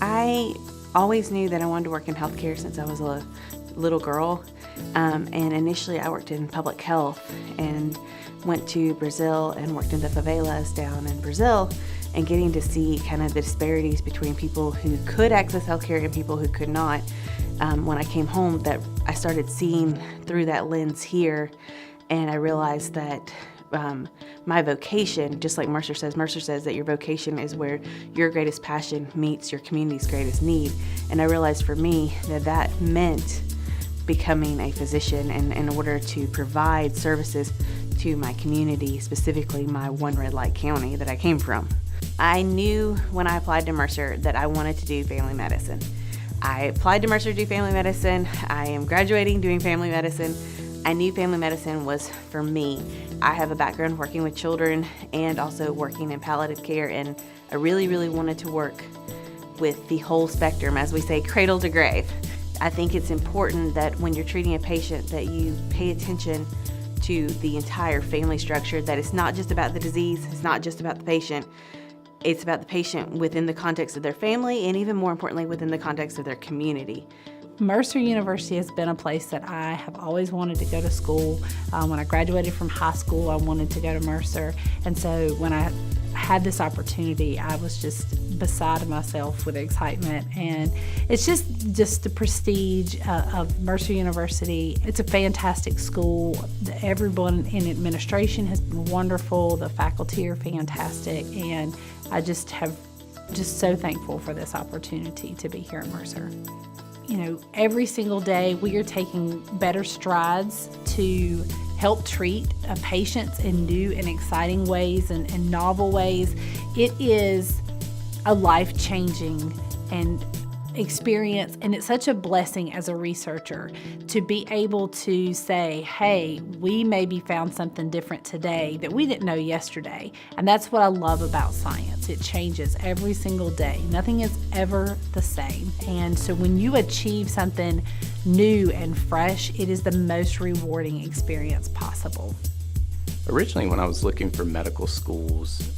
I always knew that I wanted to work in healthcare since I was a little girl, and initially I worked in public health and went to Brazil and worked in the favelas down in Brazil, and getting to see kind of the disparities between people who could access healthcare and people who could not. When I came home, that I started seeing through that lens here, and I realized that my vocation, just like Mercer says that your vocation is where your greatest passion meets your community's greatest need. And I realized for me that meant becoming a physician, and in order to provide services to my community, specifically my one red light county that I came from. I knew when I applied to Mercer that I wanted to do family medicine. I applied to Mercer to do family medicine. I am graduating doing family medicine. I knew family medicine was for me. I have a background working with children and also working in palliative care, and I really, really wanted to work with the whole spectrum, as we say, cradle to grave. I think it's important that when you're treating a patient that you pay attention to the entire family structure, that it's not just about the disease, it's not just about the patient, it's about the patient within the context of their family, and even more importantly, within the context of their community. Mercer University has been a place that I have always wanted to go to school. When I graduated from high school, I wanted to go to Mercer. And so when I had this opportunity, I was just beside myself with excitement. And it's just the prestige of Mercer University. It's a fantastic school. Everyone in administration has been wonderful. The faculty are fantastic. And I just so thankful for this opportunity to be here at Mercer. You know, every single day we are taking better strides to help treat patients in new and exciting ways and novel ways. It is a life-changing and experience, and it's such a blessing as a researcher to be able to say, hey, we maybe found something different today that we didn't know yesterday. And that's what I love about science. It changes every single day. Nothing is ever the same. And so when you achieve something new and fresh, it is the most rewarding experience possible. Originally, when I was looking for medical schools,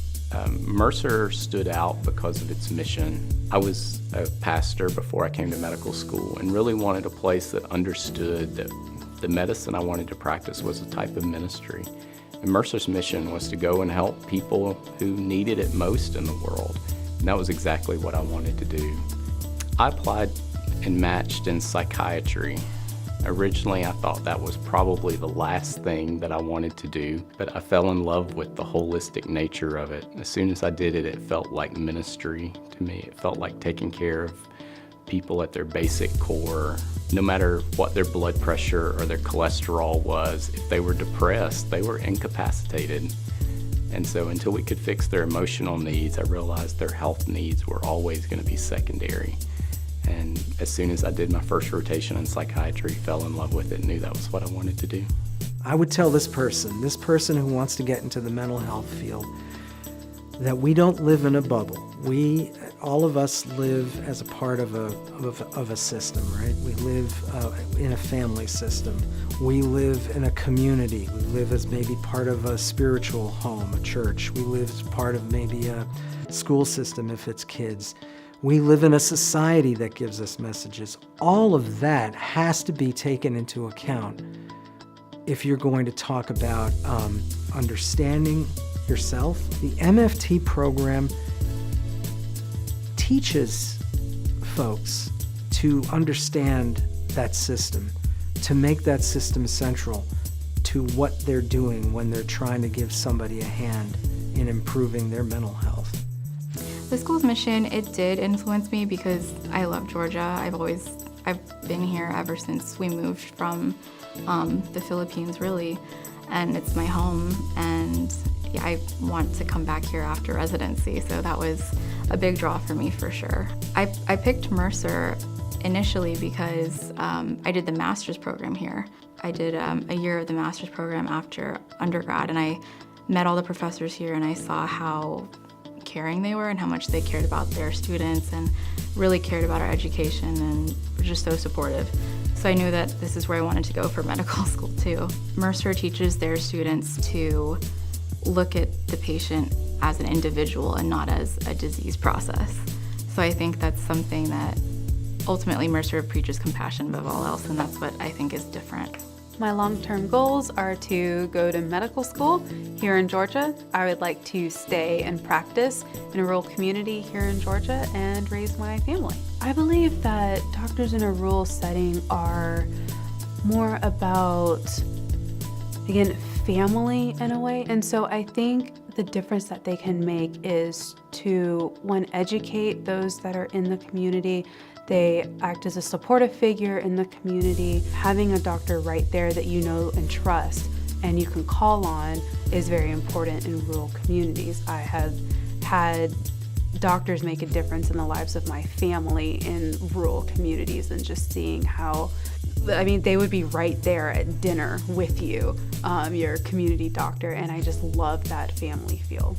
Mercer stood out because of its mission. I was a pastor before I came to medical school and really wanted a place that understood that the medicine I wanted to practice was a type of ministry. And Mercer's mission was to go and help people who needed it most in the world. And that was exactly what I wanted to do. I applied and matched in psychiatry. Originally, I thought that was probably the last thing that I wanted to do, but I fell in love with the holistic nature of it. As soon as I did it, it felt like ministry to me. It felt like taking care of people at their basic core. No matter what their blood pressure or their cholesterol was, if they were depressed, they were incapacitated. And so until we could fix their emotional needs, I realized their health needs were always going to be secondary. And as soon as I did my first rotation in psychiatry, fell in love with it, knew that was what I wanted to do. I would tell this person who wants to get into the mental health field, that we don't live in a bubble. All of us live as a part of a system, right? We live in a family system. We live in a community. We live as maybe part of a spiritual home, a church. We live as part of maybe a school system if it's kids. We live in a society that gives us messages. All of that has to be taken into account if you're going to talk about understanding yourself. The MFT program teaches folks to understand that system, to make that system central to what they're doing when they're trying to give somebody a hand in improving their mental health. The school's mission, it did influence me because I love Georgia. I've been here ever since we moved from the Philippines, really, and it's my home, and yeah, I want to come back here after residency, so that was a big draw for me for sure. I picked Mercer initially because I did the master's program here. I did a year of the master's program after undergrad, and I met all the professors here, and I saw how caring they were and how much they cared about their students and really cared about our education and were just so supportive. So I knew that this is where I wanted to go for medical school too. Mercer teaches their students to look at the patient as an individual and not as a disease process. So I think that's something that ultimately Mercer preaches compassion above all else, and that's what I think is different. My long-term goals are to go to medical school here in Georgia. I would like to stay and practice in a rural community here in Georgia and raise my family. I believe that doctors in a rural setting are more about, again, family in a way. And so I think the difference that they can make is to, one, educate those that are in the community. They act as a supportive figure in the community. Having a doctor right there that you know and trust and you can call on is very important in rural communities. I have had doctors make a difference in the lives of my family in rural communities, and just seeing how, I mean, they would be right there at dinner with you, your community doctor, and I just love that family feel.